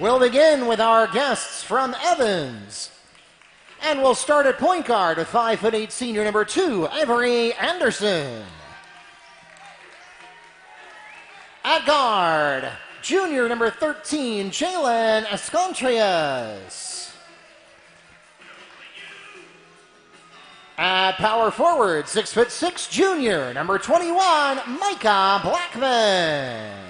We'll begin with our guests from Evans. And we'll start at point guard with 5'8" senior number 2, Avery Anderson. At guard, junior number 13, Jalen Escontrias. At power forward, 6'6", junior number 21, Micah Blackman.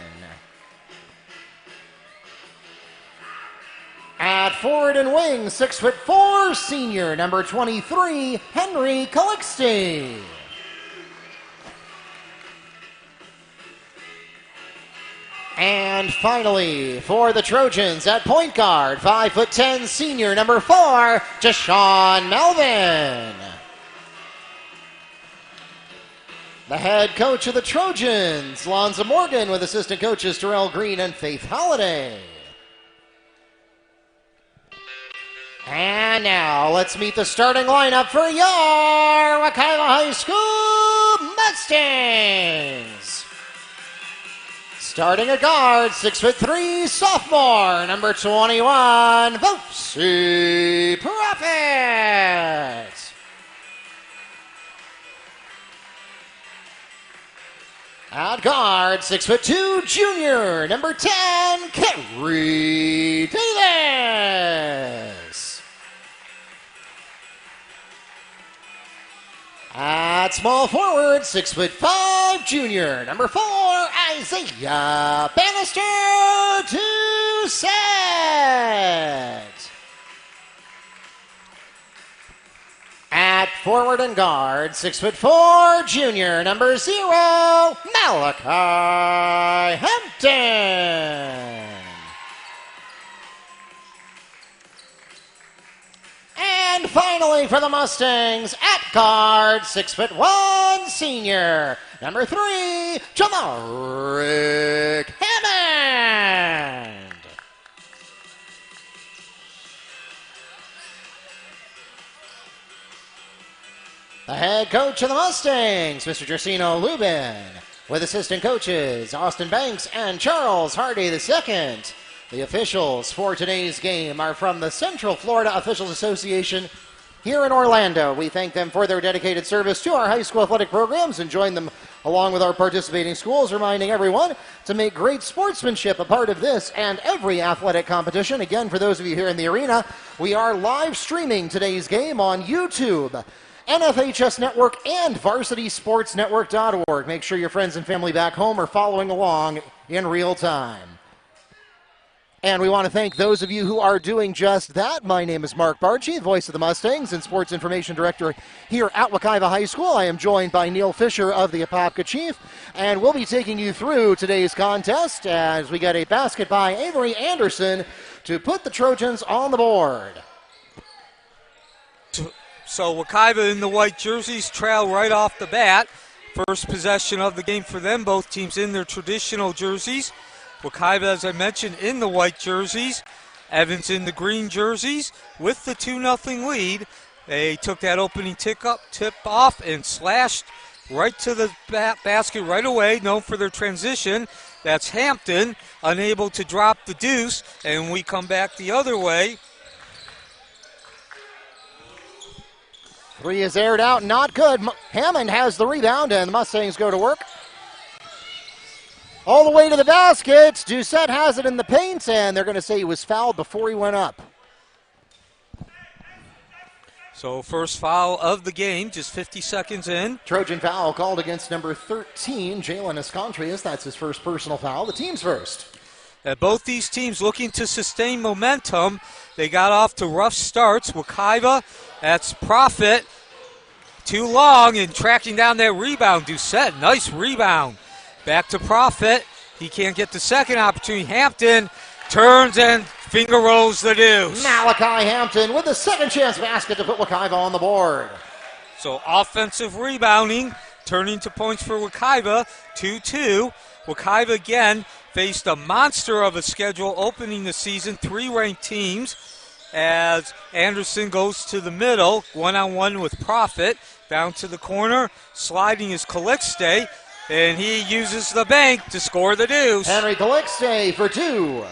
At forward and wing, 6'4", senior number 23, Henry Calixte. And finally, for the Trojans at point guard, 5'10", senior number 4, Deshaun Melvin. The head coach of the Trojans, Lonza Morgan, with assistant coaches Terrell Green and Faith Holliday. And now, let's meet the starting lineup for your Wekiva High School Mustangs. Starting at guard, 6'3", sophomore, number 21, Vosi Prophet. At guard, 6'2", junior, number 10, Kerry Davis. At small forward, 6'5", junior, number 4, Isaiah Bannister to set. At forward and guard, 6'4", junior, number 0, Malachi Hampton. And finally for the Mustangs, at guard, 6'1", senior, number 3, Jamarick Hammond. The head coach of the Mustangs, Mr. Gersino Lubin, with assistant coaches Austin Banks and Charles Hardy II. The officials for today's game are from the Central Florida Officials Association here in Orlando. We thank them for their dedicated service to our high school athletic programs and join them along with our participating schools, reminding everyone to make great sportsmanship a part of this and every athletic competition. Again, for those of you here in the arena, we are live streaming today's game on YouTube, NFHS Network, and VarsitySportsNetwork.org. Make sure your friends and family back home are following along in real time. And we want to thank those of you who are doing just that. My name is Mark Barchi, voice of the Mustangs and sports information director here at Wekiva High School. I am joined by Neil Fisher of the Apopka Chief, and we'll be taking you through today's contest as we get a basket by Avery Anderson to put the Trojans on the board. So Wekiva in the white jerseys trail right off the bat. First possession of the game for them, both teams in their traditional jerseys. Wekiva, as I mentioned, in the white jerseys. Evans in the green jerseys with the 2-0 lead. They took that opening tip off and slashed right to the basket right away, known for their transition. That's Hampton, unable to drop the deuce, and we come back the other way. Three is aired out, not good. Hammond has the rebound, and the Mustangs go to work. All the way to the basket. Doucette has it in the paint, and they're going to say he was fouled before he went up. So first foul of the game, just 50 seconds in. Trojan foul called against number 13, Jalen Escontrias. That's his first personal foul. The team's first. Both these teams looking to sustain momentum. They got off to rough starts. Wekiva, that's Prophet. Too long and tracking down that rebound. Doucette, nice rebound. Back to Prophet. He can't get the second opportunity. Hampton turns and finger rolls the deuce. Malachi Hampton with the second chance basket to put Wekiva on the board. So offensive rebounding, turning to points for Wekiva. 2-2. Wekiva again faced a monster of a schedule opening the season. 3 ranked teams as Anderson goes to the middle. One-on-one with Prophet. Down to the corner. Sliding is Calixte. And he uses the bank to score the deuce. Henry Calixte for 2.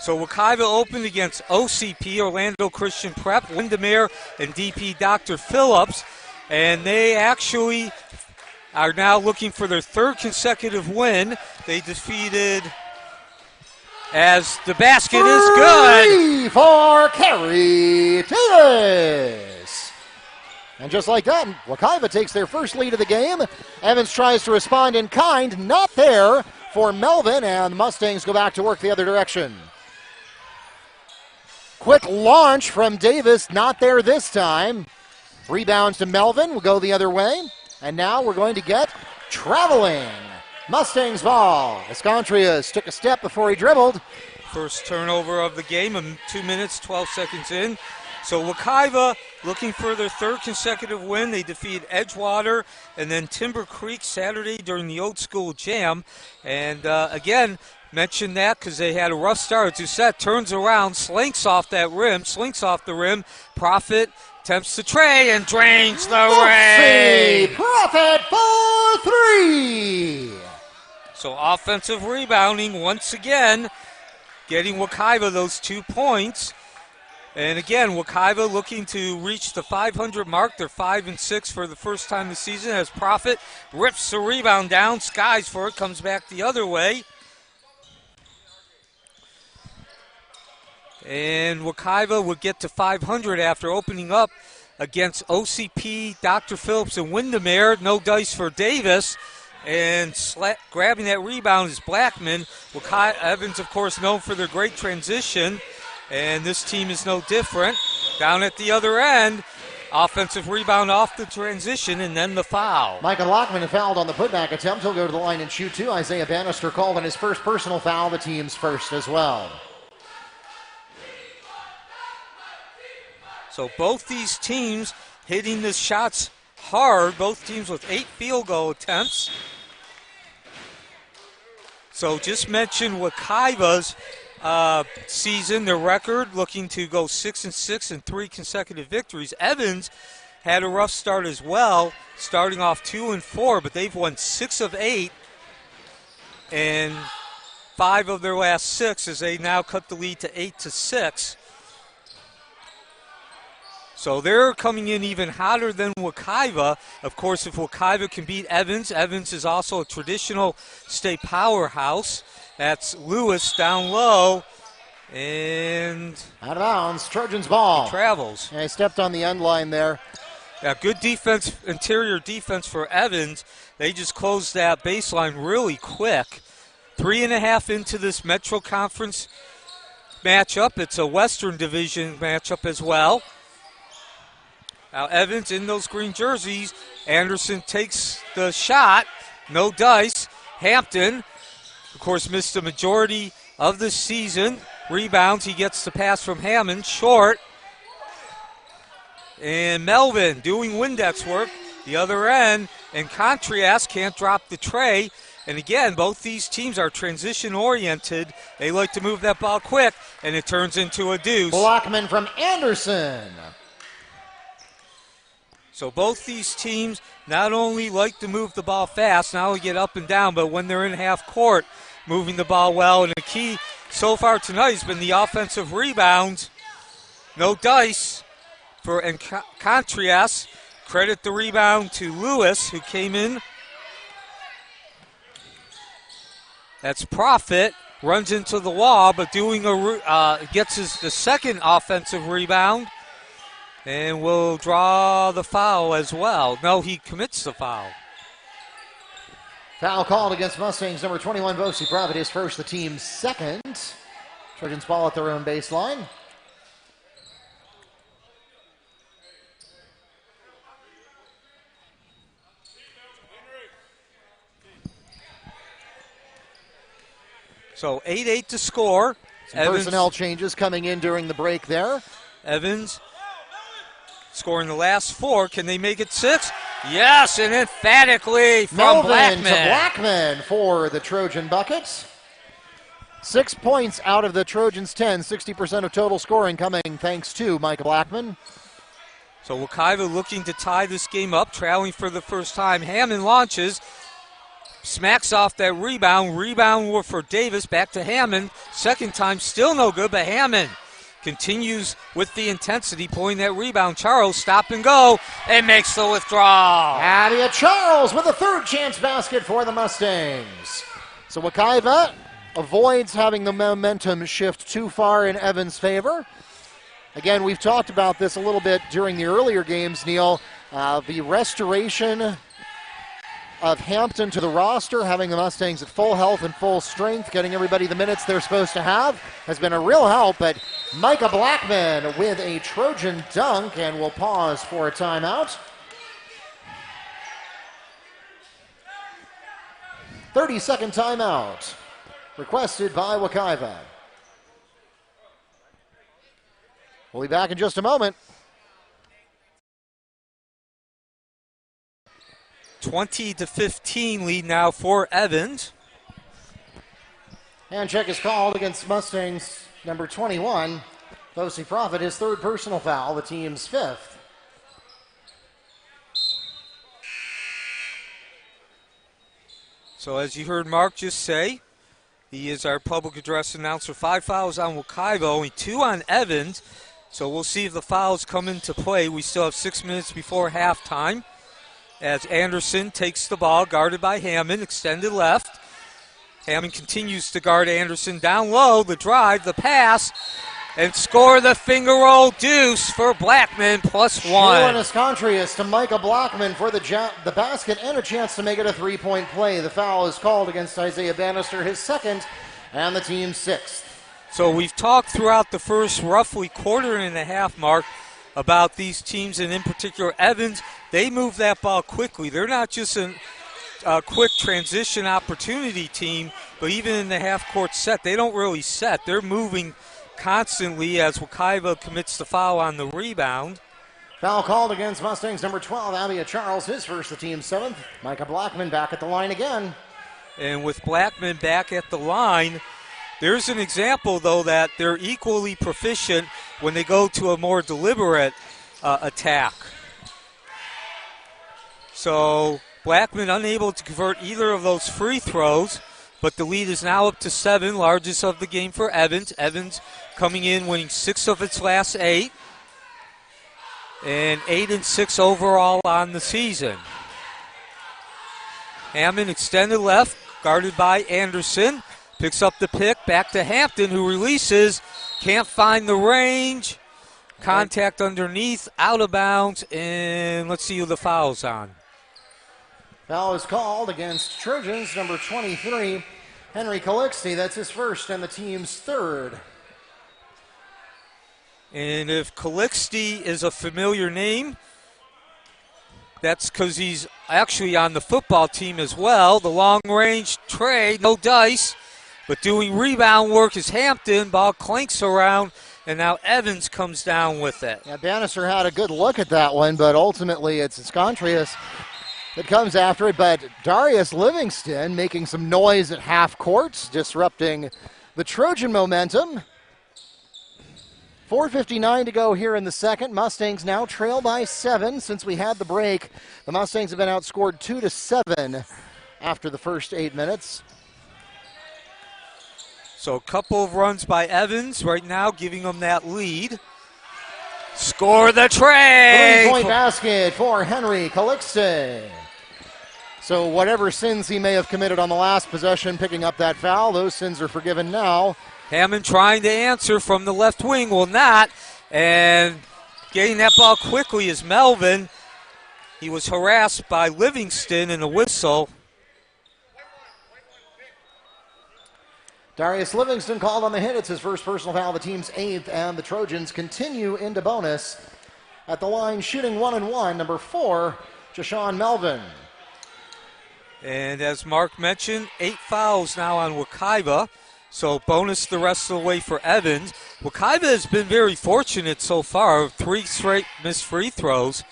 So Wekiva opened against OCP, Orlando Christian Prep, Windermere, and DP Dr. Phillips. And they actually are now looking for their third consecutive win. They defeated, as the basket is good, for Kerry Davis. And just like that, Wekiva takes their first lead of the game. Evans tries to respond in kind, not there for Melvin, and the Mustangs go back to work the other direction. Quick launch from Davis, not there this time. Rebounds to Melvin, will go the other way. And now we're going to get traveling. Mustangs ball. Escontrias took a step before he dribbled. First turnover of the game, 2 minutes, 12 seconds in. So Wekiva looking for their third consecutive win. They defeat Edgewater and then Timber Creek Saturday during the Old School Jam. And again, mentioned that because they had a rough start. Doucette turns around, slinks off the rim. Profit attempts to tray and drains the ring. Profit for three. So offensive rebounding once again, getting Wekiva those 2 points. And again, Wekiva looking to reach the 500 mark. They're 5-6 for the first time this season as Profit rips the rebound down, skies for it, comes back the other way. And Wekiva would get to 500 after opening up against OCP, Dr. Phillips, and Windermere. No dice for Davis. And grabbing that rebound is Blackman. Evans, of course, known for their great transition. And this team is no different. Down at the other end, offensive rebound off the transition, and then the foul. Michael Lockman fouled on the putback attempt. He'll go to the line and shoot two. Isaiah Bannister called on his first personal foul, the team's first as well. So both these teams hitting the shots hard, both teams with 8 field goal attempts. So just mention Wekiva's season, their record, looking to go 6-6 and 3 consecutive victories. Evans had a rough start as well, starting off 2-4, but they've won 6 of 8 and 5 of their last 6 as they now cut the lead to 8-6. So they're coming in even hotter than Wekiva. Of course, if Wekiva can beat Evans, Evans is also a traditional state powerhouse. That's Lewis down low. And out of bounds, Trojans ball. He travels. Yeah, he stepped on the end line there. Yeah, good defense, interior defense for Evans. They just closed that baseline really quick. 3.5 into this Metro Conference matchup. It's a Western Division matchup as well. Now Evans in those green jerseys. Anderson takes the shot. No dice. Hampton, of course, missed the majority of the season. Rebounds. He gets the pass from Hammond. Short. And Melvin doing Windex work. The other end. And Contreras can't drop the tray. And again, both these teams are transition-oriented. They like to move that ball quick, and it turns into a deuce. Blockman from Anderson. So both these teams not only like to move the ball fast, not only get up and down, but when they're in half court, moving the ball well. And the key so far tonight has been the offensive rebounds. No dice for Contreras. Credit the rebound to Lewis, who came in. That's Profit. Runs into the wall, but doing gets the second offensive rebound. And will draw the foul as well. No, he commits the foul. Foul called against Mustangs number 21, Bosie Profit, his first, the team's second. Trojans ball at their own baseline. So 8-8 to score. Some personnel changes coming in during the break there. Evans scoring the last 4. Can they make it 6? Yes, and emphatically from Melvin Blackman. to Blackman for the Trojan buckets. 6 points out of the Trojans' 10. 60% of total scoring coming thanks to Micah Blackman. So Wekiva looking to tie this game up, trailing for the first time. Hammond launches. smacks off that rebound. Rebound for Davis, back to Hammond. Second time, still no good, but Hammond continues with the intensity, pulling that rebound. Charles, stop and go, and makes the withdrawal. Abia Charles with a third chance basket for the Mustangs. So Wekiva avoids having the momentum shift too far in Evans' favor. Again, we've talked about this a little bit during the earlier games, Neil. The restoration of Hampton to the roster, having the Mustangs at full health and full strength, getting everybody the minutes they're supposed to have, has been a real help. But Micah Blackman with a Trojan dunk, and we'll pause for a timeout. 30-second timeout requested by Wekiva. We'll be back in just a moment. 20-15 lead now for Evans. Hand check is called against Mustangs number 21. Bosie Prophet, his third personal foul, the team's fifth. So as you heard Mark just say, he is our public address announcer. 5 fouls on Wekiva, only 2 on Evans. So we'll see if the fouls come into play. We still have 6 minutes before halftime. As Anderson takes the ball, guarded by Hammond, extended left. Hammond continues to guard Anderson down low, the drive, the pass, and score the finger roll deuce for Blackman, +1. Shailen Escontrius to Micah Blackman for the basket and a chance to make it a three-point play. The foul is called against Isaiah Bannister, his second, and the team's sixth. So we've talked throughout the first roughly quarter and a half, Mark, about these teams, and in particular Evans. They move that ball quickly. They're not just a quick transition opportunity team, but even in the half-court set, they don't really set. They're moving constantly as Wekiva commits the foul on the rebound. Foul called against Mustangs number 12, Abia Charles, his first, the team's seventh. Micah Blackman back at the line again. And with Blackman back at the line, there's an example, though, that they're equally proficient when they go to a more deliberate attack. So Blackman unable to convert either of those free throws, but the lead is now up to 7, largest of the game for Evans. Evans coming in, winning 6 of its last 8, and 8-6 overall on the season. Hammond extended left, guarded by Anderson. Picks up the pick, back to Hampton, who releases. Can't find the range. Contact underneath, out of bounds, and let's see who the foul's on. Foul is called against Trojans, number 23, Henry Calixte. That's his first and the team's third. And if Calixte is a familiar name, that's because he's actually on the football team as well. The long-range trade, no dice, but doing rebound work is Hampton. Ball clinks around, and now Evans comes down with it. Yeah, Bannister had a good look at that one, but ultimately it's Escontrius that comes after it. But Darius Livingston making some noise at half court, disrupting the Trojan momentum. 4:59 to go here in the second. Mustangs now trail by 7 since we had the break. The Mustangs have been outscored 2-7 after the first 8 minutes. So a couple of runs by Evans right now, giving them that lead. Score the tray! Three-point basket for Henry Calixte. So whatever sins he may have committed on the last possession, picking up that foul, those sins are forgiven now. Hammond trying to answer from the left wing, will not. And getting that ball quickly is Melvin. He was harassed by Livingston in a whistle. Darius Livingston called on the hit. It's his first personal foul, the team's 8th, and the Trojans continue into bonus. At the line, shooting 1-1, number 4, Jashawn Melvin. And as Mark mentioned, 8 fouls now on Wekiva. So bonus the rest of the way for Evans. Wekiva has been very fortunate so far. 3 straight missed free throws.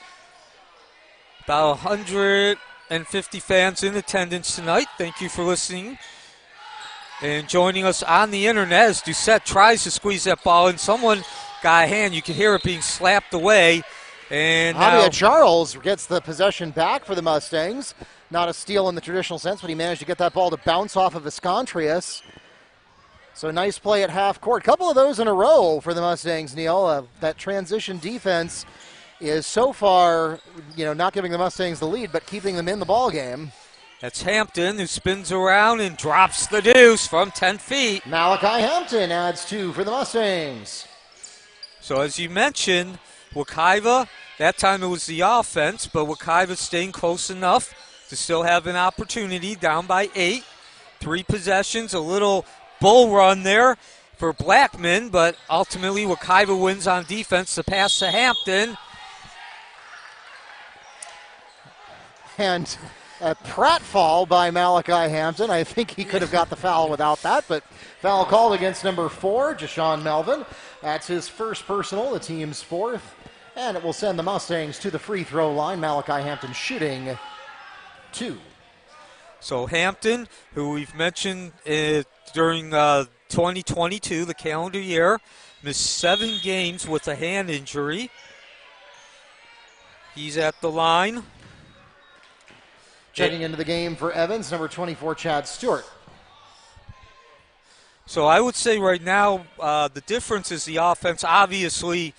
About 150 fans in attendance tonight. Thank you for listening and joining us on the internet as Doucette tries to squeeze that ball in. Someone got a hand. You can hear it being slapped away. And now Abia Charles gets the possession back for the Mustangs. Not a steal in the traditional sense, but he managed to get that ball to bounce off of Viscontrius. So nice play at half court. Couple of those in a row for the Mustangs, Neil. That transition defense is so far, not giving the Mustangs the lead, but keeping them in the ball game. That's Hampton, who spins around and drops the deuce from 10 feet. Malachi Hampton adds 2 for the Mustangs. So as you mentioned, Wekiva, that time it was the offense, but Wekiva staying close enough to still have an opportunity, down by 8. 3 possessions, a little bull run there for Blackman, but ultimately Wekiva wins on defense. The pass to Hampton. And a pratfall by Malachi Hampton. I think he could have got the foul without that, but foul called against number 4, Jashawn Melvin. That's his first personal, the team's 4th. And it will send the Mustangs to the free throw line. Malachi Hampton shooting 2. So Hampton, who we've mentioned during 2022, the calendar year, missed 7 games with a hand injury. He's at the line. Checking into the game for Evans, number 24, Chad Stewart. So I would say right now the difference is the offense. Obviously,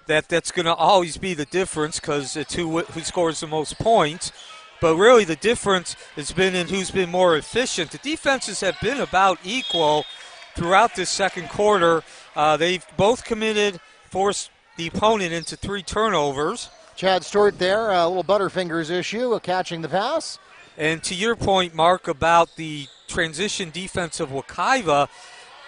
that's going to always be the difference because it's who scores the most points. But really the difference has been in who's been more efficient. The defenses have been about equal throughout this second quarter. They've both forced the opponent into 3 turnovers. Chad Stewart there, a little Butterfingers issue, catching the pass. And to your point, Mark, about the transition defense of Wekiva,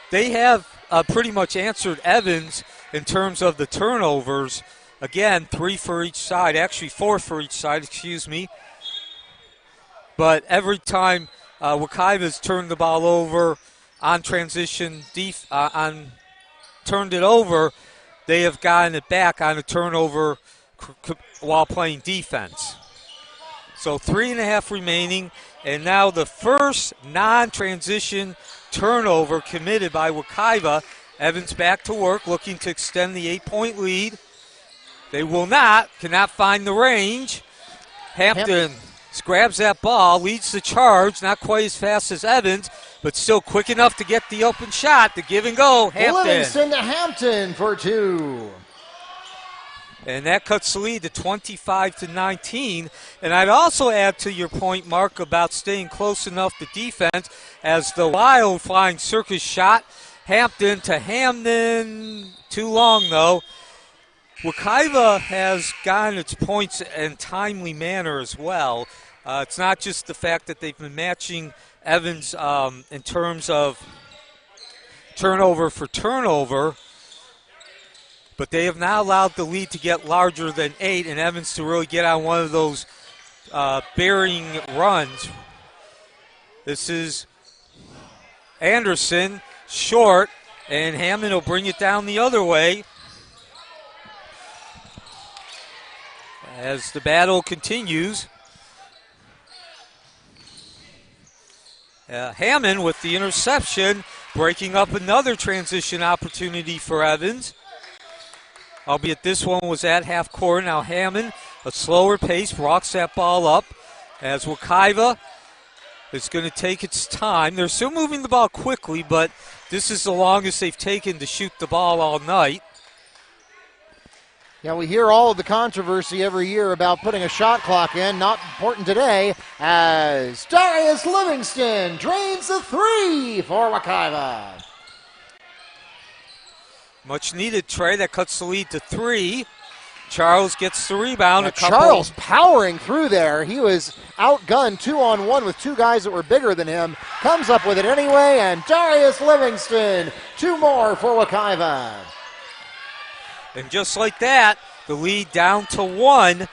they have pretty much answered Evans in terms of the turnovers. Again, 3 for each side, actually 4 for each side, excuse me. But every time Wekiva's turned the ball over on transition, turned it over, they have gotten it back on a turnover while playing defense. So 3.5 remaining, and now the first non-transition turnover committed by Wekiva. Evans back to work, looking to extend the 8-point lead. They cannot find the range. Hampton grabs that ball, leads the charge, not quite as fast as Evans, but still quick enough to get the open shot, the give and go. Hampton. Livingston to Hampton for 2. And that cuts the lead to 25-19. And I'd also add to your point, Mark, about staying close enough to defense as the wild flying circus shot. Hampton to Hamden. Too long, though. Wekiva has gotten its points in timely manner as well. It's not just the fact that they've been matching Evans in terms of turnover for turnover, but they have now allowed the lead to get larger than 8 and Evans to really get on one of those bearing runs. This is Anderson, short, and Hammond will bring it down the other way as the battle continues. Hammond with the interception, breaking up another transition opportunity for Evans. Albeit this one was at half court. Now Hammond, a slower pace, rocks that ball up as Wekiva is going to take its time. They're still moving the ball quickly, but this is the longest they've taken to shoot the ball all night. Yeah, we hear all of the controversy every year about putting a shot clock in. Not important today as Darius Livingston drains the 3 for Wekiva. Much needed tray that cuts the lead to 3. Charles gets the rebound. Charles powering through there. He was outgunned 2-on-1 with 2 guys that were bigger than him. Comes up with it anyway, and Darius Livingston, 2 more for Wekiva. And just like that, the lead down to 1.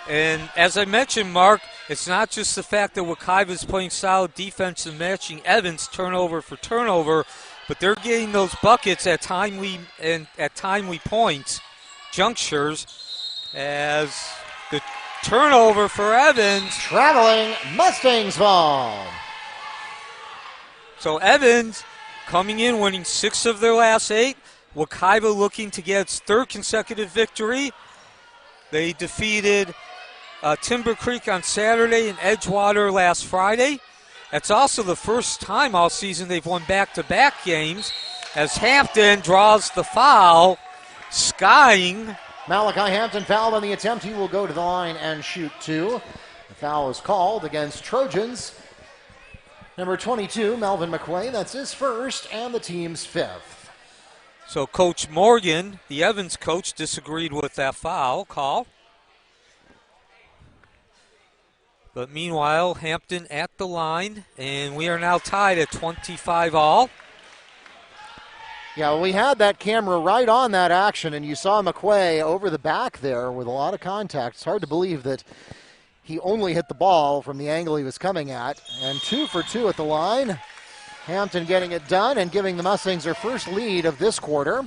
And as I mentioned, Mark, it's not just the fact that Wekiva is playing solid defense and matching Evans turnover for turnover, but they're getting those buckets at timely points, junctures, as the turnover for Evans. Traveling Mustangs ball. So Evans coming in, winning 6 of their last 8. Wekiva looking to get its 3rd consecutive victory. They defeated Timber Creek on Saturday and Edgewater last Friday. It's also the first time all season they've won back-to-back games as Hampton draws the foul, skying. Malachi Hampton fouled on the attempt. He will go to the line and shoot two. The foul is called against Trojans. Number 22, Melvin McQuay. That's his first and the team's fifth. So Coach Morgan, the Evans coach, disagreed with that foul call. But meanwhile, Hampton at the line, and we are now tied at 25 all. Yeah, well, we had that camera right on that action, and you saw McQuay over the back there with a lot of contact. It's hard to believe that he only hit the ball from the angle he was coming at. And 2 for 2 at the line. Hampton getting it done and giving the Mustangs their first lead of this quarter.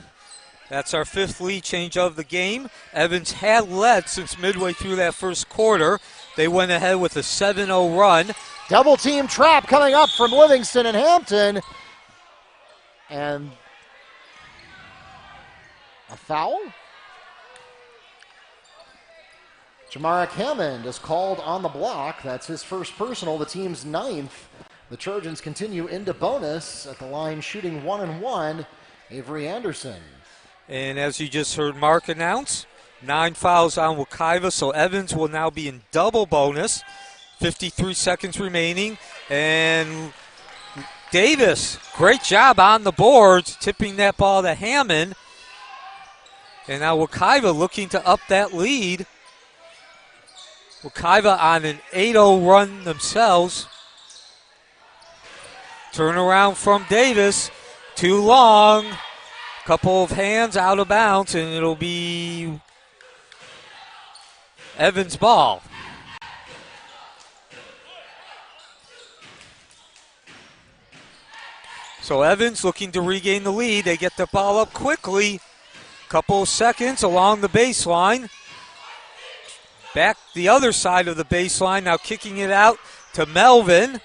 That's our fifth lead change of the game. Evans had led since midway through that first quarter. They went ahead with a 7-0 run. Double team trap coming up from Livingston and Hampton. And a foul? Jamaric Hammond is called on the block. That's his first personal, the team's ninth. The Trojans continue into bonus at the line, shooting 1-1, Avery Anderson. And as you just heard Mark announce, 9 fouls on Wekiva, so Evans will now be in double bonus. 53 seconds remaining. And Davis, great job on the boards, tipping that ball to Hammond. And now Wekiva looking to up that lead. Wekiva on an 8-0 run themselves. Turnaround from Davis. Too long. Couple of hands out of bounds, and it'll be Evans' ball. So Evans looking to regain the lead. They get the ball up quickly. Couple of seconds along the baseline. Back the other side of the baseline, now kicking it out to Melvin.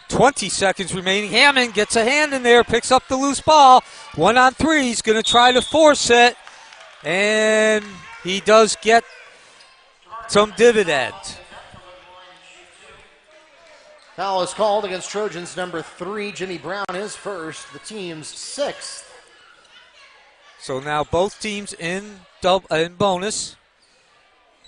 20 seconds remaining. Hammond gets a hand in there, picks up the loose ball. 1-on-3, he's going to try to force it. And he does get some dividends. Foul is called against Trojans number 3. Jimmy Brown is first, the team's sixth. So now both teams in bonus.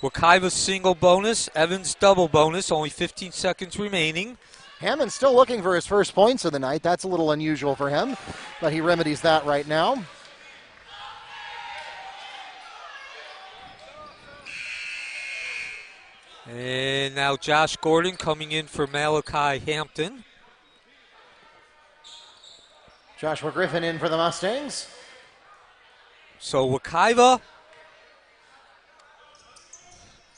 Wekiva's single bonus, Evans double bonus, only 15 seconds remaining. Hammond's still looking for his first points of the night. That's a little unusual for him, but he remedies that right now. And now Josh Gordon coming in for Malachi Hampton. Joshua Griffin in for the Mustangs. So Wekiva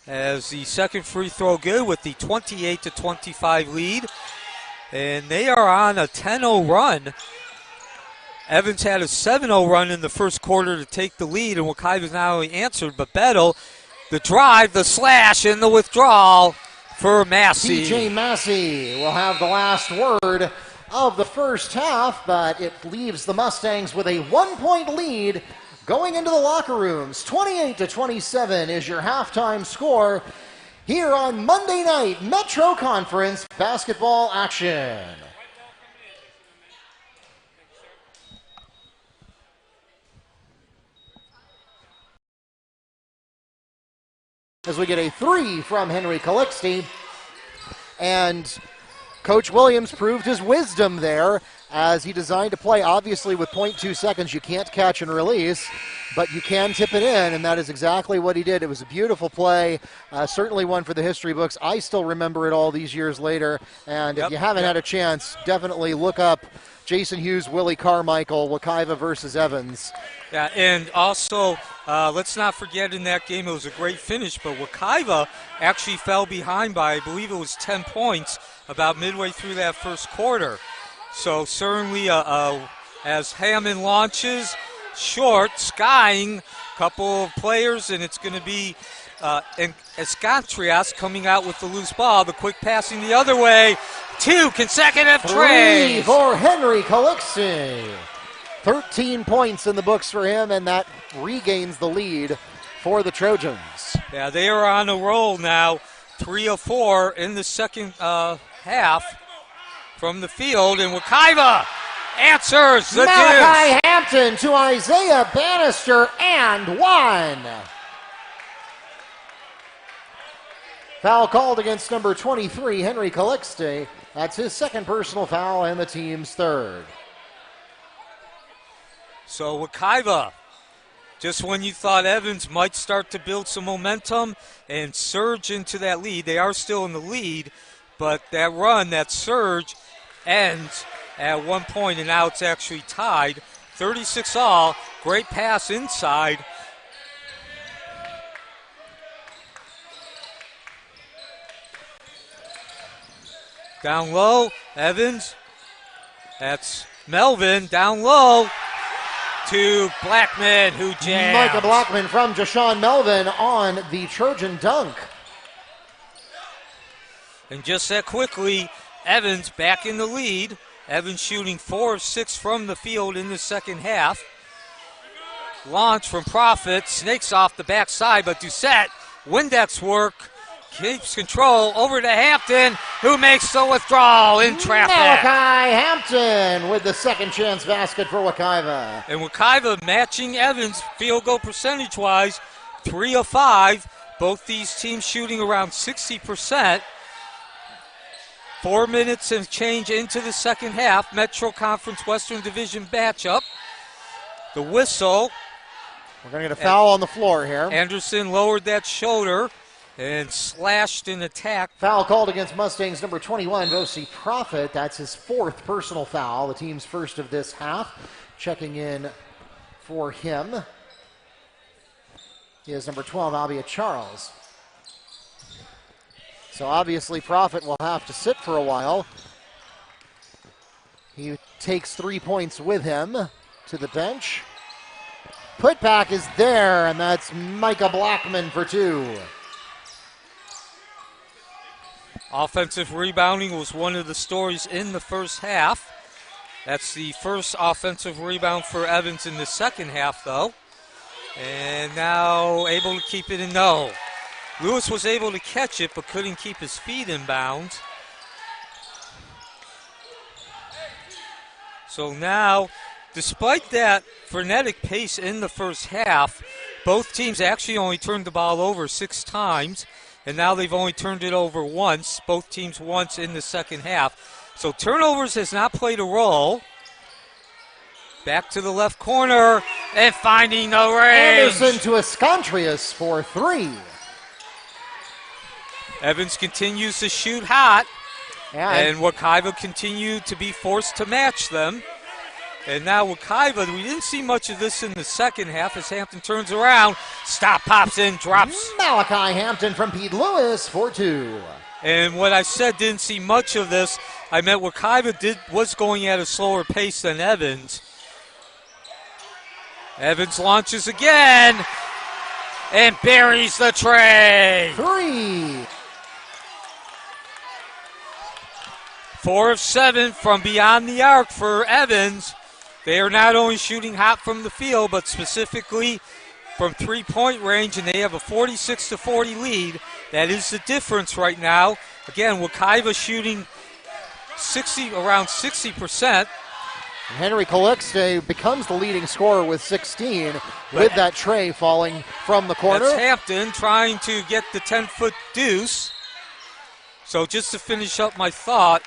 has the second free throw good with the 28-25 lead. And they are on a 10-0 run. Evans had a 7-0 run in the first quarter to take the lead, and Wekiva's not only answered, but Bettel, the drive, the slash, and the withdrawal for Massey. DJ Massey will have the last word of the first half, but it leaves the Mustangs with a 1-point lead going into the locker rooms. 28-27 is your halftime score here on Monday night Metro Conference basketball action. As we get a 3 from Henry Calixte, and Coach Williams proved his wisdom there as he designed a play. Obviously, with 0.2 seconds, you can't catch and release, but you can tip it in, and that is exactly what he did. It was a beautiful play, certainly one for the history books. I still remember it all these years later, and if you haven't had a chance, definitely look up Jason Hughes, Willie Carmichael, Wekiva versus Evans. Yeah, and also, let's not forget in that game, it was a great finish, but Wekiva actually fell behind by, I believe it was 10 points, about midway through that first quarter. So certainly, as Hammond launches, short, skying, couple of players, and it's going to be Escatrias coming out with the loose ball, the quick passing the other way, 2 consecutive trays. 3 for Henry Calixte. 13 points in the books for him, and that regains the lead for the Trojans. Yeah, they are on a roll now. 3 of 4 in the second half from the field, and Wekiva answers the Malachi Hampton to Isaiah Bannister and one. Foul called against number 23, Henry Calixte. That's his second personal foul and the team's third. So Wekiva, just when you thought Evans might start to build some momentum and surge into that lead, they are still in the lead, but that run, that surge, ends at 1 point, and now it's actually tied. 36 all. Great pass inside. Down low, Evans. That's Melvin. Down low to Blackman, who jams. Micah Blackman from Jashawn Melvin on the Trojan dunk. And just that quickly, Evans back in the lead. Evans shooting 4 of 6 from the field in the second half. Launch from Profit, snakes off the backside, but Doucette, Windex work, keeps control over to Hampton, who makes the withdrawal in traffic. Malachi Hampton with the second chance basket for Wekiva. And Wekiva matching Evans field goal percentage-wise, 3 of 5. Both these teams shooting around 60%. 4 minutes and change into the second half. Metro Conference Western Division matchup. The whistle. We're going to get a foul on the floor here. Anderson lowered that shoulder and slashed in attack. Foul called against Mustangs number 21, Vosi Profit. That's his fourth personal foul, the team's first of this half. Checking in for him is number 12, Albia Charles. So obviously Profit will have to sit for a while. He takes 3 points with him to the bench. Putback is there, and that's Micah Blackman for 2. Offensive rebounding was one of the stories in the first half. That's the first offensive rebound for Evans in the second half, though. And now able to keep it in. No. Lewis was able to catch it, but couldn't keep his feet in bounds. So now, despite that frenetic pace in the first half, both teams actually only turned the ball over 6 times. And now they've only turned it over once, both teams once in the second half. So turnovers has not played a role. Back to the left corner and finding the range. Anderson to Escontrius for 3. Evans continues to shoot hot. And Wekiva continued to be forced to match them. And now Wekiva, we didn't see much of this in the second half as Hampton turns around. Stop, pops in, drops. Malachi Hampton from Pete Lewis for 2. And what I said, didn't see much of this, I meant Wekiva was going at a slower pace than Evans. Evans launches again and buries the tray. 3. 4 of 7 from beyond the arc for Evans. They are not only shooting hot from the field, but specifically from three-point range, and they have a 46-40 lead. That is the difference right now. Again, Wekiva shooting around 60%. Henry Calixte becomes the leading scorer with 16, with that tray falling from the corner. That's Hampton trying to get the 10-foot deuce. So just to finish up my thought,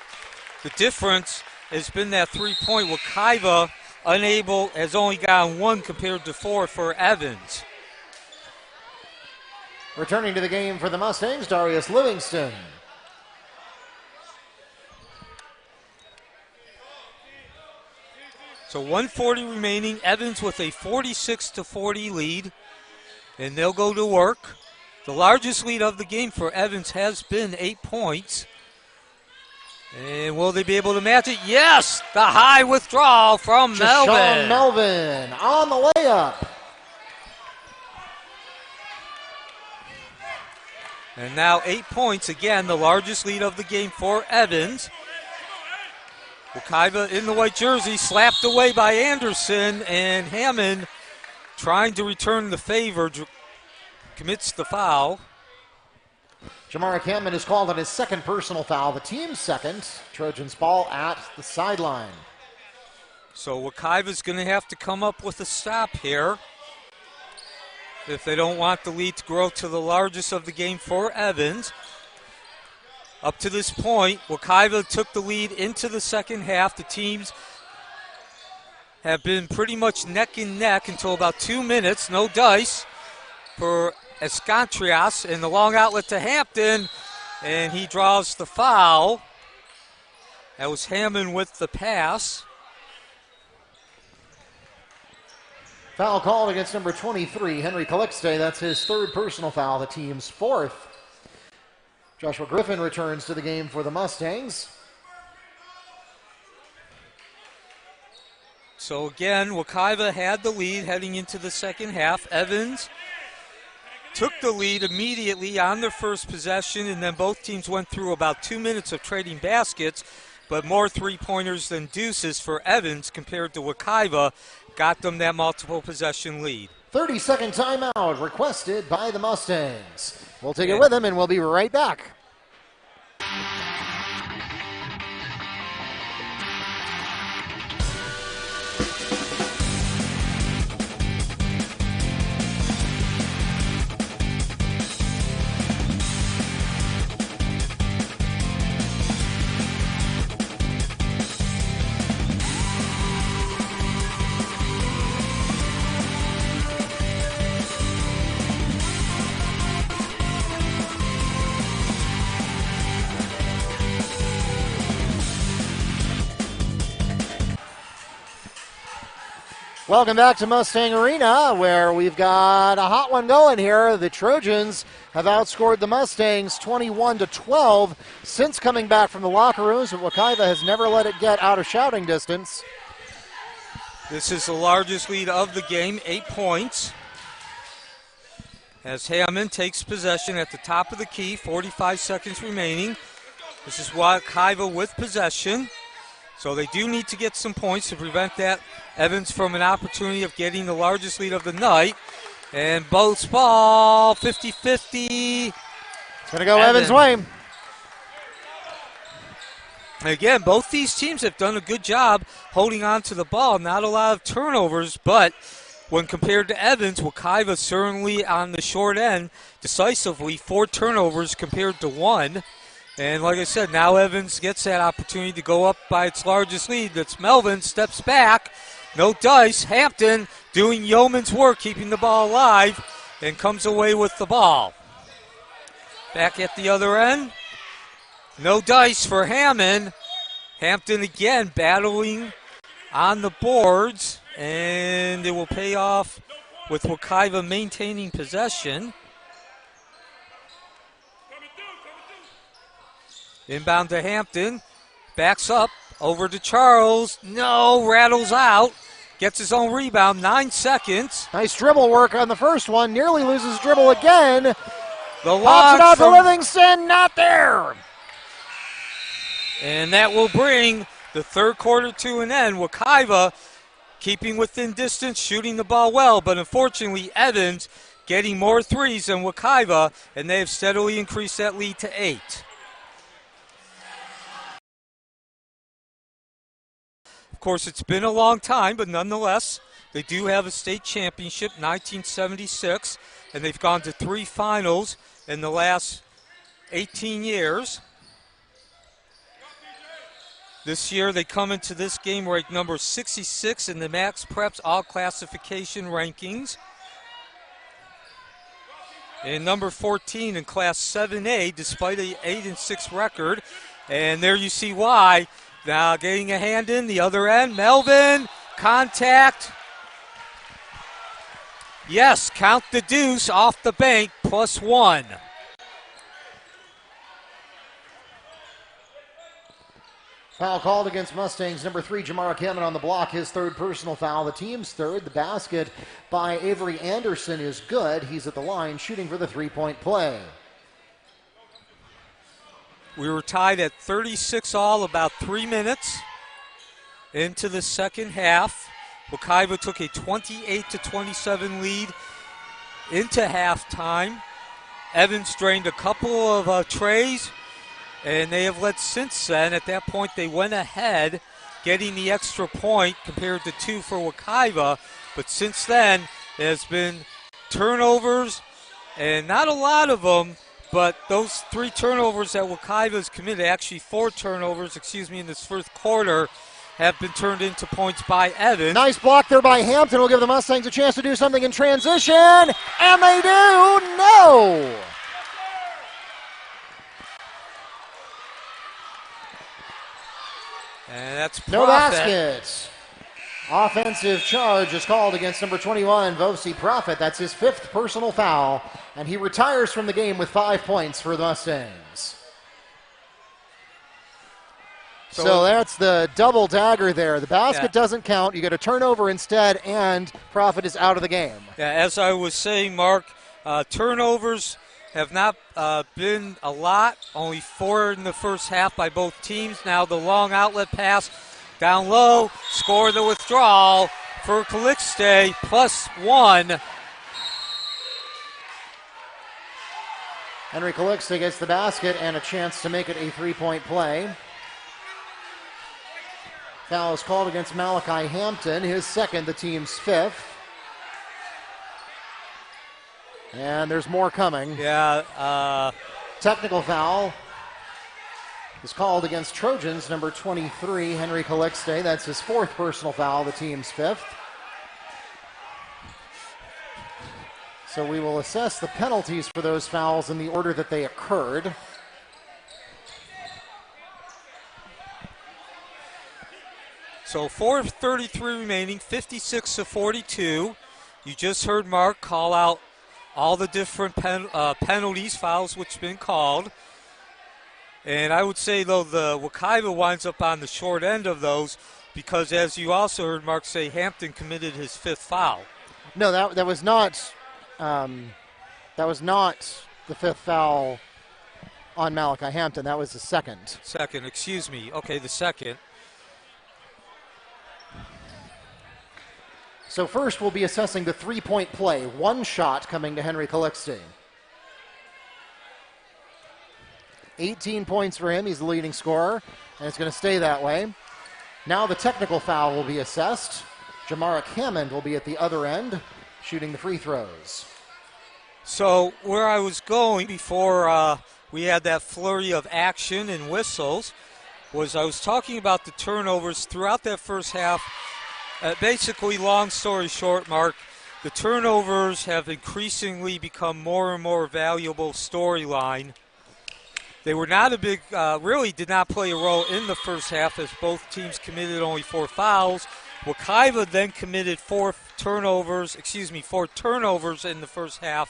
the difference has been that three-point. Wekiva has only gotten 1 compared to 4 for Evans. Returning to the game for the Mustangs, Darius Livingston. So 1:40 remaining. Evans with a 46-40 lead, and they'll go to work. The largest lead of the game for Evans has been 8 points. And will they be able to match it? Yes! The high withdrawal from Melvin. Jashawn Melvin on the layup. And now 8 points. Again, the largest lead of the game for Evans. Wekiva in the white jersey, slapped away by Anderson, and Hammond trying to return the favor, commits the foul. Jamara Campman is called on his second personal foul, the team's second. Trojans ball at the sideline. So Wekiva's going to have to come up with a stop here if they don't want the lead to grow to the largest of the game for Evans. Up to this point, Wekiva took the lead into the second half. The teams have been pretty much neck and neck until about 2 minutes. No dice for Escantrias, and the long outlet to Hampton, and he draws the foul. That was Hammond with the pass. Foul called against number 23, Henry Calixte. That's his third personal foul, the team's fourth. Joshua Griffin returns to the game for the Mustangs. So again, Wekiva had the lead heading into the second half. Evans took the lead immediately on their first possession, and then both teams went through about 2 minutes of trading baskets, but more three-pointers than deuces for Evans compared to Wekiva got them that multiple possession lead. 30-second timeout requested by the Mustangs. We'll take it with them, and we'll be right back. Welcome back to Mustang Arena, where we've got a hot one going here. The Trojans have outscored the Mustangs 21-12 since coming back from the locker rooms, but Wekiva has never let it get out of shouting distance. This is the largest lead of the game, 8 points. As Hammond takes possession at the top of the key, 45 seconds remaining. This is Wekiva with possession. So they do need to get some points to prevent that Evans from an opportunity of getting the largest lead of the night. And both ball, 50-50. It's going to go Evans' way. Again, both these teams have done a good job holding on to the ball. Not a lot of turnovers, but when compared to Evans, Wekiva certainly on the short end decisively. 4 turnovers compared to 1. And like I said, now Evans gets that opportunity to go up by its largest lead. That's Melvin, steps back, no dice. Hampton doing yeoman's work, keeping the ball alive, and comes away with the ball. Back at the other end, no dice for Hammond. Hampton again battling on the boards, and it will pay off with Wekiva maintaining possession. Inbound to Hampton, backs up, over to Charles, no, rattles out, gets his own rebound, 9 seconds. Nice dribble work on the first one, nearly loses dribble again. The pops it out to Livingston, not there. And that will bring the third quarter to an end. Wekiva keeping within distance, shooting the ball well, but unfortunately Evans getting more threes than Wekiva, and they have steadily increased that lead to 8. Of course, it's been a long time, but nonetheless, they do have a state championship, 1976, and they've gone to 3 finals in the last 18 years. This year, they come into this game ranked number 66 in the Max Preps All Classification rankings, and number 14 in Class 7A, despite an 8-6 record. And there you see why. Now getting a hand in the other end. Melvin, contact. Yes, count the deuce off the bank, +1. Foul called against Mustangs. Number 3, Jamara Cameron on the block. His third personal foul. The team's third. The basket by Avery Anderson is good. He's at the line shooting for the three-point play. We were tied at 36 all, about 3 minutes into the second half. Wekiva took a 28-27 lead into halftime. Evans drained a couple of trays, and they have led since then. At that point, they went ahead, getting the extra point compared to 2 for Wekiva. But since then, it has been turnovers, and not a lot of them, but those 3 turnovers that Wekiva has committed, actually 4 turnovers, in this first quarter, have been turned into points by Evans. Nice block there by Hampton. Will give the Mustangs a chance to do something in transition. And they do. No. And that's Profit. No basket. Offensive charge is called against number 21, Vosi Profit. That's his 5th personal foul. And he retires from the game with 5 points for the Mustangs. So that's the double dagger there. The basket doesn't count. You get a turnover instead, and Profit is out of the game. Yeah, as I was saying, Mark, turnovers have not been a lot. Only 4 in the first half by both teams. Now the long outlet pass down low. Score the withdrawal for Calixte, +1. Henry Calixte gets the basket and a chance to make it a 3-point play. Foul is called against Malachi Hampton, his 2nd, the team's 5th. And there's more coming. Yeah. Technical foul is called against Trojans, number 23, Henry Calixte. That's his 4th personal foul, the team's 5th. So we will assess the penalties for those fouls in the order that they occurred. So 4:33 remaining, 56-42. You just heard Mark call out all the different penalties, fouls which have been called. And I would say, though, the Wekiva winds up on the short end of those because, as you also heard Mark say, Hampton committed his 5th foul. No, that was not the 5th foul on Malachi Hampton. That was the 2nd. Okay, the 2nd. So first we'll be assessing the 3-point play. 1 shot coming to Henry Calixte. 18 points for him. He's the leading scorer, and it's going to stay that way. Now the technical foul will be assessed. Jamaric Hammond will be at the other end, shooting the free throws. So where I was going before we had that flurry of action and whistles was I was talking about the turnovers throughout that first half. Basically, long story short, Mark, the turnovers have increasingly become more and more valuable storyline. They were not a big, really did not play a role in the first half as both teams committed only 4 fouls. Wekiva then committed 4 turnovers in the first half.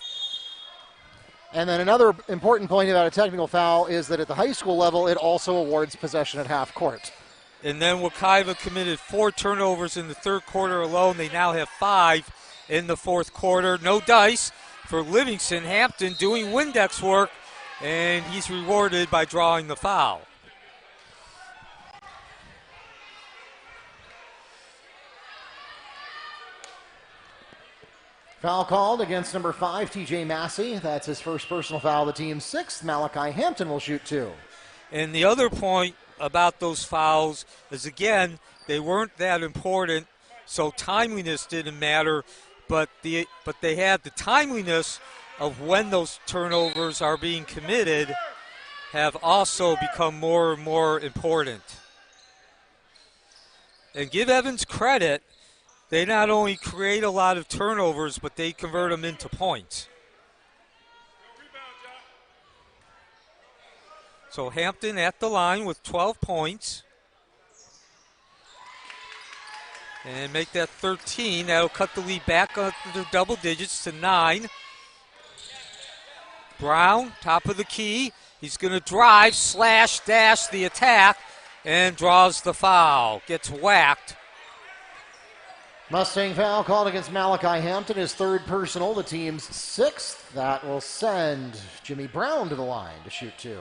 And then another important point about a technical foul is that at the high school level, it also awards possession at half court. And then Wekiva committed 4 turnovers in the third quarter alone. They now have 5 in the fourth quarter. No dice for Livingston. Hampton doing Windex work, and he's rewarded by drawing the foul. Foul called against number 5, TJ Massey. That's his first personal foul, the team's 6th. Malachi Hampton will shoot 2. And the other point about those fouls is, again, they weren't that important, so timeliness didn't matter, but they had the timeliness of when those turnovers are being committed have also become more and more important. And give Evans credit, they not only create a lot of turnovers, but they convert them into points. So Hampton at the line with 12 points. And make that 13. That'll cut the lead back up to double digits to 9. Brown, top of the key. He's going to drive, slash, dash the attack, and draws the foul. Gets whacked. Mustang foul called against Malachi Hampton, his 3rd personal, the team's 6th. That will send Jimmy Brown to the line to shoot 2.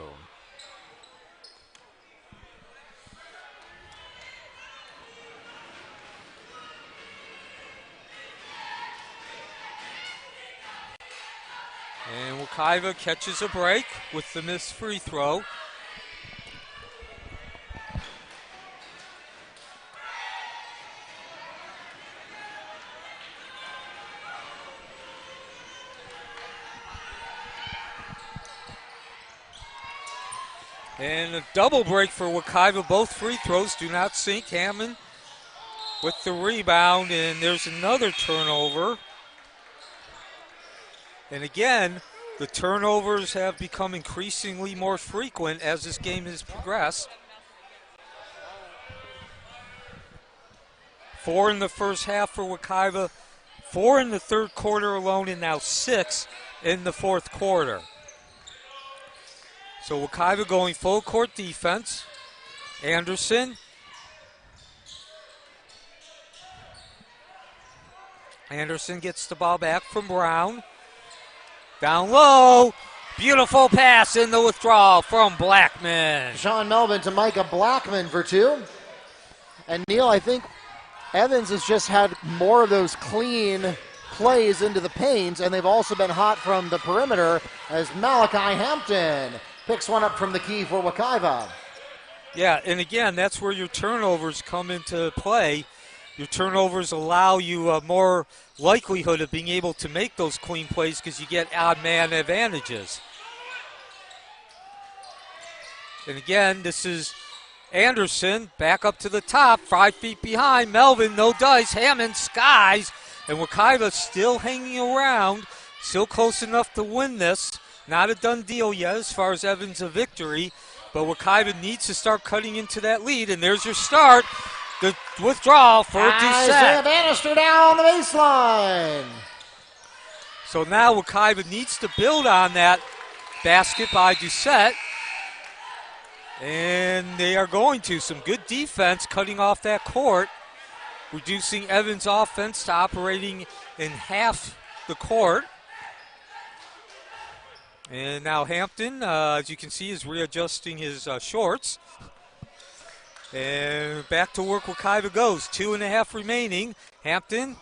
And Wekiva catches a break with the missed free throw. And a double break for Wekiva. Both free throws do not sink. Hammond with the rebound, and there's another turnover. And again, the turnovers have become increasingly more frequent as this game has progressed. 4 in the first half for Wekiva, 4 in the third quarter alone, and now 6 in the fourth quarter. So Wekiva going full court defense. Anderson. Anderson gets the ball back from Brown. Down low. Beautiful pass in the withdrawal from Blackman. Sean Melvin to Micah Blackman for 2. And Neil, I think Evans has just had more of those clean plays into the paint, and they've also been hot from the perimeter as Malachi Hampton picks one up from the key for Wekiva. Yeah, and again, that's where your turnovers come into play. Your turnovers allow you more likelihood of being able to make those clean plays because you get odd man advantages. And again, this is Anderson back up to the top, 5 feet behind. Melvin, no dice. Hammond skies. And Wekiva still hanging around, still close enough to win this. Not a done deal yet as far as Evans a victory, but Wekiva needs to start cutting into that lead, and there's your start. The withdrawal for Doucette. Isaiah Bannister down the baseline. So now Wekiva needs to build on that basket by Doucette, and they are going to. Some good defense cutting off that court, reducing Evans' offense to operating in half the court. And now Hampton, as you can see, is readjusting his shorts. And back to work Wekiva goes. 2.5 remaining. Hampton,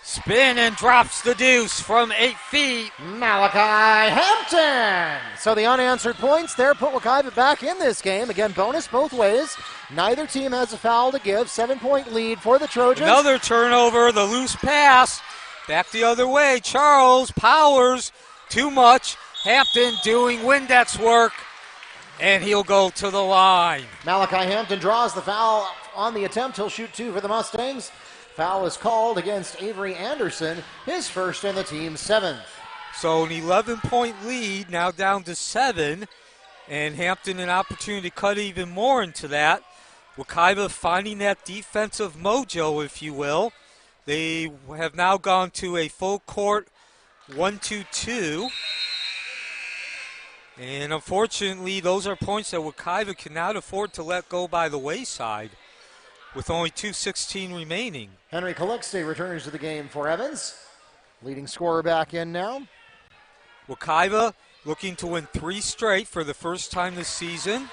spin and drops the deuce from 8 feet. Malachi Hampton. So the unanswered points there put Wekiva back in this game. Again, bonus both ways. Neither team has a foul to give. 7-point lead for the Trojans. Another turnover, the loose pass. Back the other way. Charles powers too much. Hampton doing Windex work, and he'll go to the line. Malachi Hampton draws the foul on the attempt. He'll shoot 2 for the Mustangs. Foul is called against Avery Anderson, his first and the team's 7th. So an 11-point lead, now down to 7, and Hampton an opportunity to cut even more into that. Wekiva finding that defensive mojo, if you will. They have now gone to a full court 1-2-2. And unfortunately, those are points that Wekiva cannot afford to let go by the wayside with only 2:16 remaining. Henry Calixte returns to the game for Evans. Leading scorer back in now. Wekiva looking to win 3 straight for the first time this season.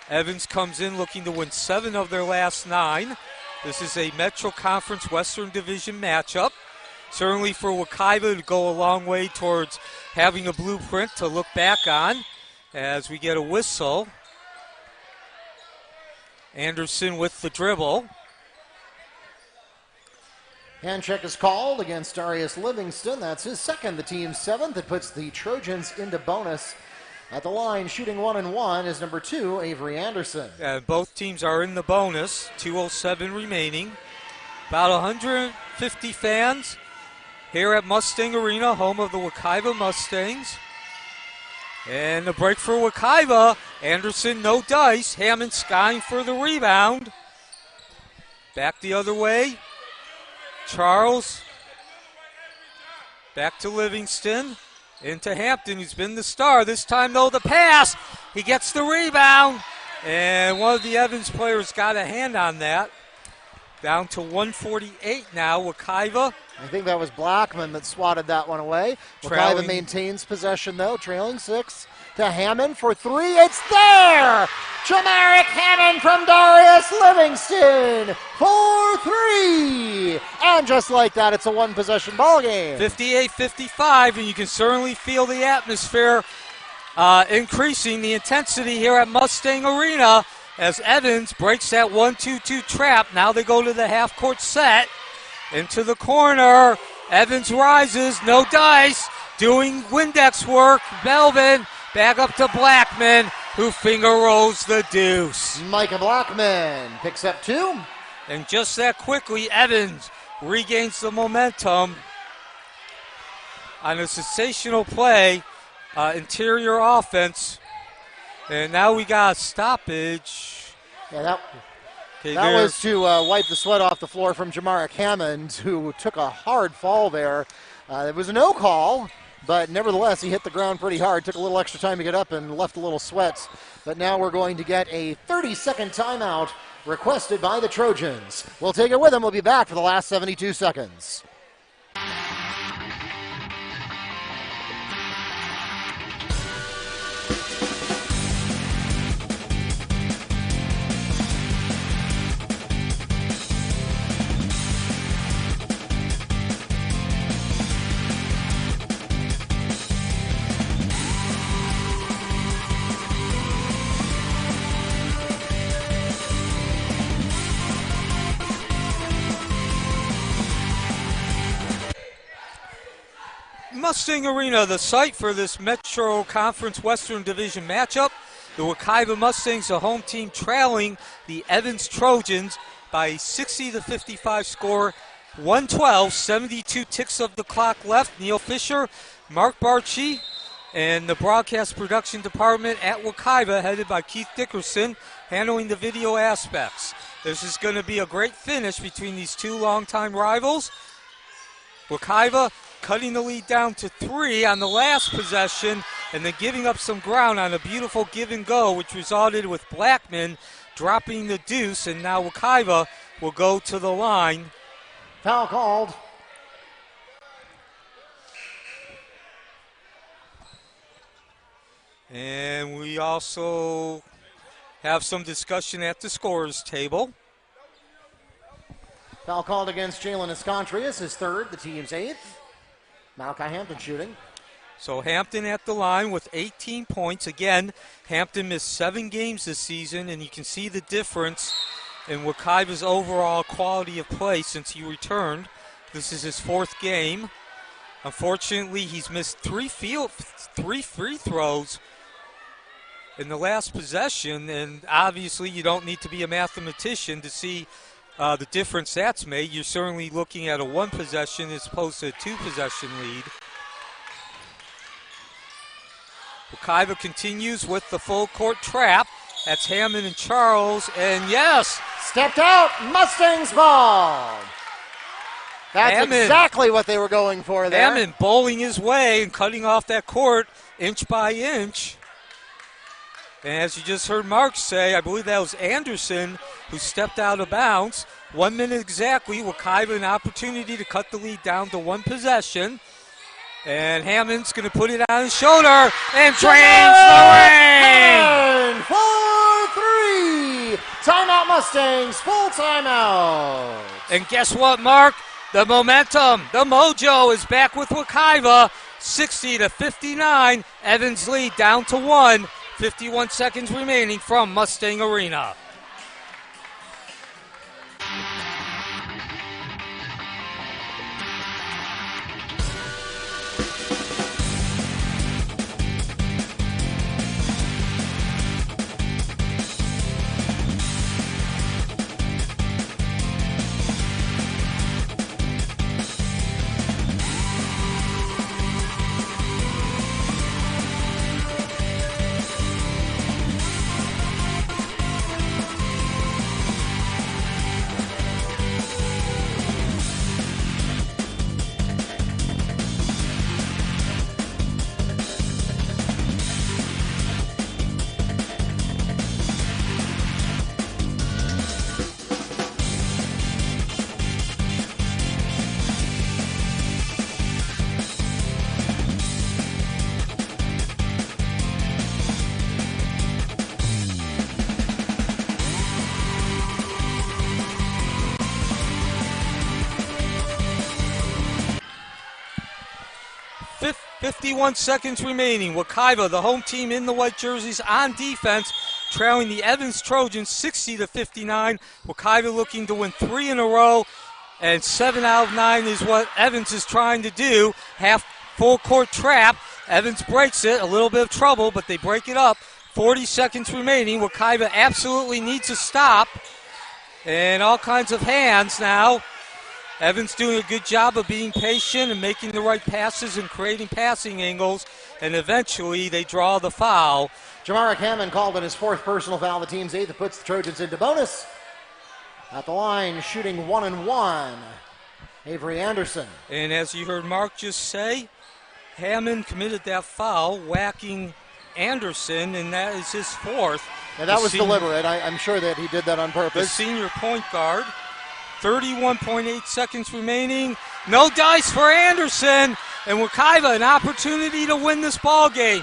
Evans comes in looking to win 7 of their last 9. This is a Metro Conference Western Division matchup. Certainly for Wekiva to go a long way towards having a blueprint to look back on as we get a whistle. Anderson with the dribble. Hand check is called against Darius Livingston. That's his second, the team's 7th. It puts the Trojans into bonus. At the line, shooting 1-1 is number 2, Avery Anderson. Both teams are in the bonus. 2:07 remaining. About 150 fans here at Mustang Arena, home of the Wekiva Mustangs. And the break for Wekiva. Anderson, no dice. Hammond skying for the rebound. Back the other way. Charles. Back to Livingston. Into Hampton, who's been the star. This time, though, the pass. He gets the rebound. And one of the Evans players got a hand on that. Down to 148 now, Wekiva. I think that was Blackman that swatted that one away. Wekiva maintains possession, though, trailing 6 to Hammond for 3. It's there! Jamaric Hammond from Darius Livingston for 3. And just like that, it's a one-possession ball game. 58-55, and you can certainly feel the atmosphere increasing, the intensity here at Mustang Arena as Evans breaks that 1-2-2 trap. Now they go to the half-court set. Into the corner. Evans rises, no dice, doing Windex work. Melvin back up to Blackman, who finger rolls the deuce. Micah Blackman picks up 2. And just that quickly, Evans regains the momentum on a sensational play, interior offense. And now we got a stoppage. Yeah, that was to wipe the sweat off the floor from Jamaric Hammond, who took a hard fall there. It was a no call, but nevertheless, he hit the ground pretty hard. Took a little extra time to get up and left a little sweat. But now we're going to get a 30-second timeout requested by the Trojans. We'll take it with them. We'll be back for the last 72 seconds. Mustang Arena, the site for this Metro Conference Western Division matchup. The Wekiva Mustangs, the home team, trailing the Evans Trojans by a 60-55 score. 112, 72 ticks of the clock left. Neil Fisher, Mark Barchi, and the broadcast production department at Wekiva, headed by Keith Dickerson, handling the video aspects. This is going to be a great finish between these two longtime rivals. Wekiva cutting the lead down to 3 on the last possession, and then giving up some ground on a beautiful give and go, which resulted with Blackman dropping the deuce, and now Wekiva will go to the line. Foul called. And we also have some discussion at the scorer's table. Foul called against Jalen Escontrius, his third, the team's 8th. Malachi Hampton shooting. So Hampton at the line with 18 points. Again, Hampton missed 7 games this season, and you can see the difference in Wekiva's overall quality of play since he returned. This is his 4th game. Unfortunately, he's missed 3 free throws in the last possession, and obviously you don't need to be a mathematician to see the difference that's made. You're certainly looking at a 1 possession as opposed to a 2 possession lead. Wekiva continues with the full court trap. That's Hammond and Charles, and yes! Stepped out, Mustangs ball! That's Hammond, exactly what they were going for there. Hammond bowling his way and cutting off that court inch by inch. And as you just heard Mark say, I believe that was Anderson who stepped out of bounds. 1 minute exactly, Wekiva an opportunity to cut the lead down to 1 possession. And Hammond's going to put it on his shoulder and drains the ring! 4-3! Timeout Mustangs, full timeout. And guess what, Mark? The momentum, the mojo is back with Wekiva. 60-59, Evans lead down to 1. 51 seconds remaining from Mustang Arena. 51 seconds remaining. Wekiva, the home team in the white jerseys, on defense, trailing the Evans Trojans 60-59. Wekiva looking to win 3 in a row, and 7 out of 9 is what Evans is trying to do. Half full court trap. Evans breaks it. A little bit of trouble, but they break it up. 40 seconds remaining. Wekiva absolutely needs to stop. And all kinds of hands now. Evans doing a good job of being patient and making the right passes and creating passing angles. And eventually they draw the foul. Jamarick Hammond called in his 4th personal foul, the team's 8th. That puts the Trojans into bonus. At the line, shooting 1 and 1. Avery Anderson. And as you heard Mark just say, Hammond committed that foul, whacking Anderson, and that is his 4th. And that was deliberate. I'm sure that he did that on purpose. The senior point guard. 31.8 seconds remaining. No dice for Anderson. And Wekiva, an opportunity to win this ball game.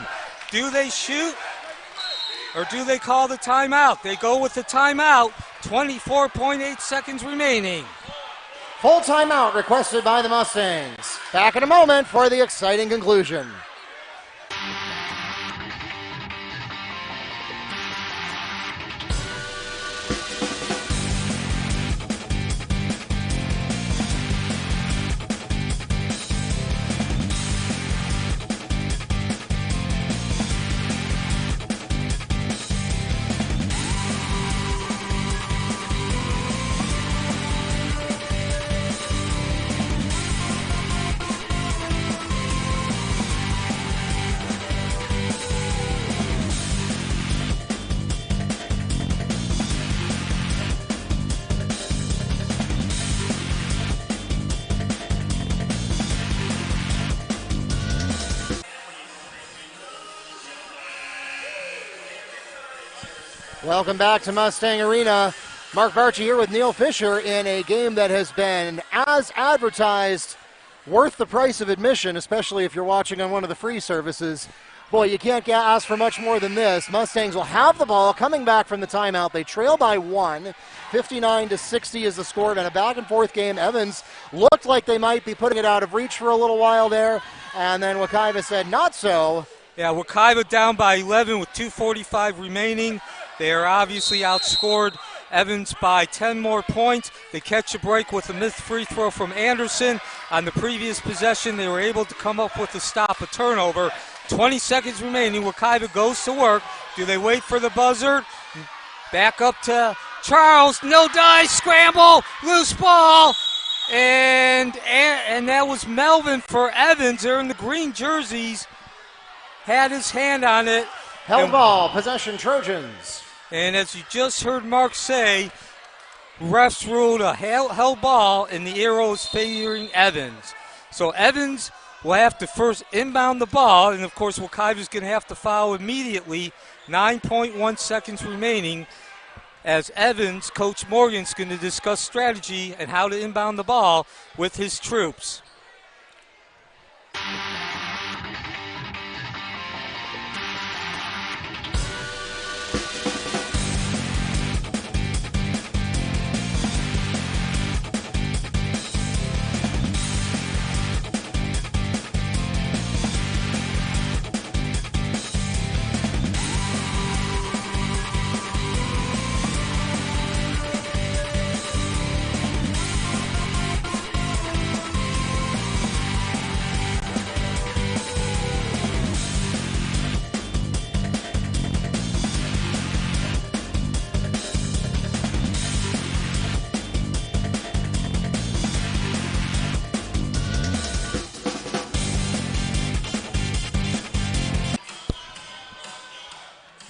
Do they shoot or do they call the timeout? They go with the timeout. 24.8 seconds remaining. Full timeout requested by the Mustangs. Back in a moment for the exciting conclusion. Welcome back to Mustang Arena. Mark Barchi here with Neil Fisher in a game that has been, as advertised, worth the price of admission, especially if you're watching on one of the free services. Boy, you can't ask for much more than this. Mustangs will have the ball coming back from the timeout. They trail by 1. 59-60 is the score, and a back-and-forth game. Evans looked like they might be putting it out of reach for a little while there, and then Wekiva said not so. Yeah, Wekiva down by 11 with 2:45 remaining. They are obviously outscored Evans by 10 more points. They catch a break with a missed free throw from Anderson. On the previous possession, they were able to come up with a stop, a turnover. 20 seconds remaining. Wekiva goes to work. Do they wait for the buzzer? Back up to Charles. No dice. Scramble. Loose ball. And that was Melvin for Evans. They're in the green jerseys. Had his hand on it. Held ball. Possession Trojans. And as you just heard Mark say, refs ruled a held ball, and the arrow is favoring Evans. So Evans will have to first inbound the ball, and of course Wekiva's going to have to foul immediately. 9.1 seconds remaining as Evans, Coach Morgan's going to discuss strategy and how to inbound the ball with his troops.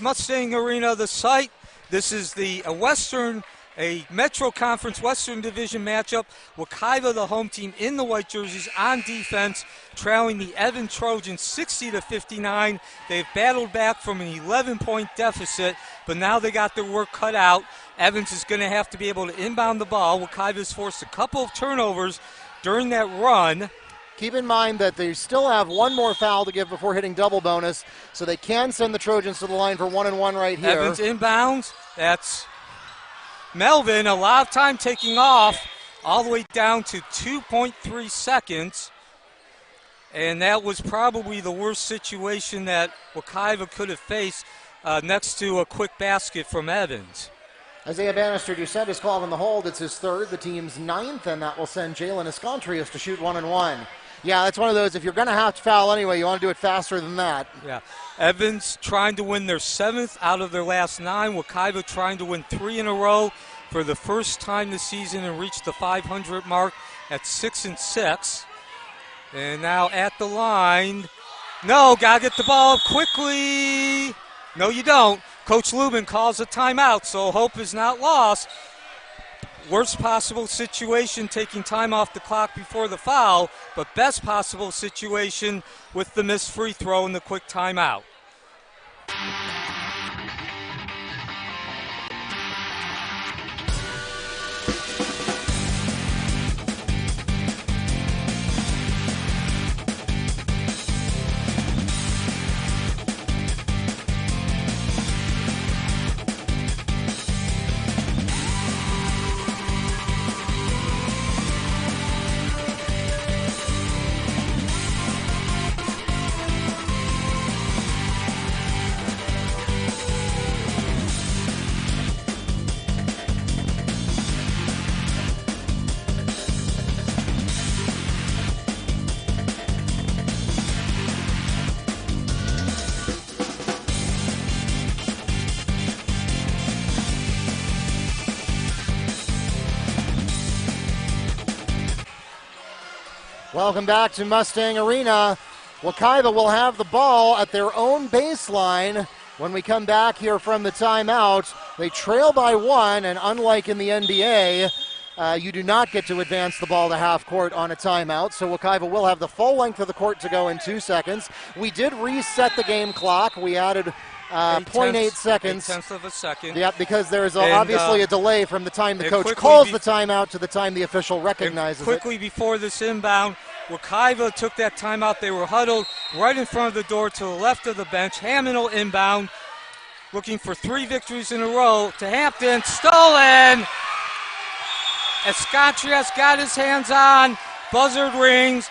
Mustang Arena, the site. This is the a Metro Conference Western Division matchup. Wekiva, the home team in the white jerseys, on defense, trailing the Evans Trojans 60-59. They've battled back from an 11-point deficit, but now they got their work cut out. Evans is going to have to be able to inbound the ball. Wekiva's forced a couple of turnovers during that run. Keep in mind that they still have one more foul to give before hitting double bonus, so they can send the Trojans to the line for 1-and-1 right here. Evans inbounds. That's Melvin. A lot of time taking off, all the way down to 2.3 seconds. And that was probably the worst situation that Wekiva could have faced next to a quick basket from Evans. Isaiah Bannister, you said, is called in the hold. It's his third, the team's ninth, and that will send Jalen Escontrius to shoot 1-1. Yeah, that's one of those, if you're going to have to foul anyway, you want to do it faster than that. Yeah. Evans trying to win their 7th out of their last 9. Wekiva trying to win 3 in a row for the first time this season and reach the 500 mark at 6-6. And now at the line. No, got to get the ball up quickly. No, you don't. Coach Lubin calls a timeout, so hope is not lost. Worst possible situation, taking time off the clock before the foul, but best possible situation with the missed free throw and the quick timeout. Welcome back to Mustang Arena. Wekiva will have the ball at their own baseline when we come back here from the timeout. They trail by 1, and unlike in the NBA, you do not get to advance the ball to half court on a timeout, so Wekiva will have the full length of the court to go in 2 seconds. We did reset the game clock. We added 0.8 seconds. 0.8 of a second. Yeah, because there is obviously a delay from the time the coach calls the timeout to the time the official recognizes quickly before this inbound, Wekiva took that timeout. They were huddled right in front of the door to the left of the bench. Hammond will inbound, looking for 3 victories in a row to Hampton. Stolen! Escontrius got his hands on. Buzzard rings,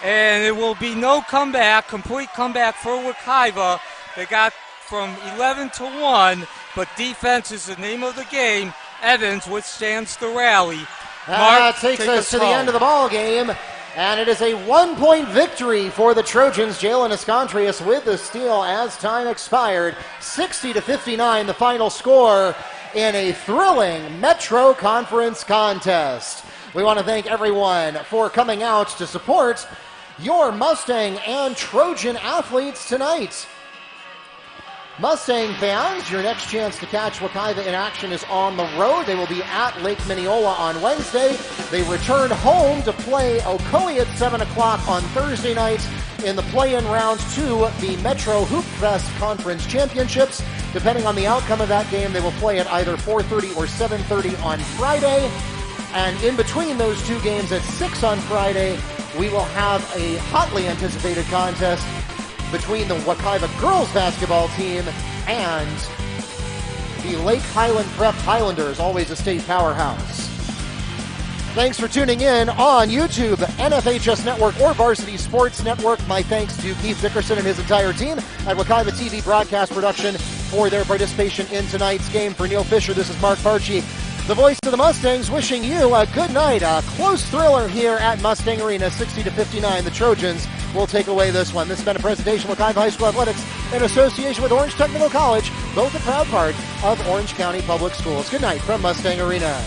and it will be no comeback, complete comeback for Wekiva. They got from 11 to 1, but defense is the name of the game. Evans withstands the rally. That takes us to the end of the ball game, and it is a 1-point victory for the Trojans. Jalen Escontrius with the steal as time expired. 60-59, the final score in a thrilling Metro Conference contest. We want to thank everyone for coming out to support your Mustang and Trojan athletes tonight. Mustang fans, your next chance to catch Wekiva in action is on the road. They will be at Lake Minneola on Wednesday. They return home to play Ocoee at 7 o'clock on Thursday night in the play-in rounds to the Metro Hoop Fest Conference Championships. Depending on the outcome of that game, they will play at either 4:30 or 7:30 on Friday. And in between those 2 games at 6 on Friday, we will have a hotly anticipated contest between the Wekiva girls basketball team and the Lake Highland Prep Highlanders, always a state powerhouse. Thanks for tuning in on YouTube, NFHS Network, or Varsity Sports Network. My thanks to Keith Dickerson and his entire team at Wekiva TV Broadcast Production for their participation in tonight's game. For Neil Fisher, this is Mark Farchi, the voice of the Mustangs, wishing you a good night. A close thriller here at Mustang Arena, 60-59. The Trojans will take away this one. This has been a presentation of Wekiva High School Athletics in association with Orange Technical College, both a proud part of Orange County Public Schools. Good night from Mustang Arena.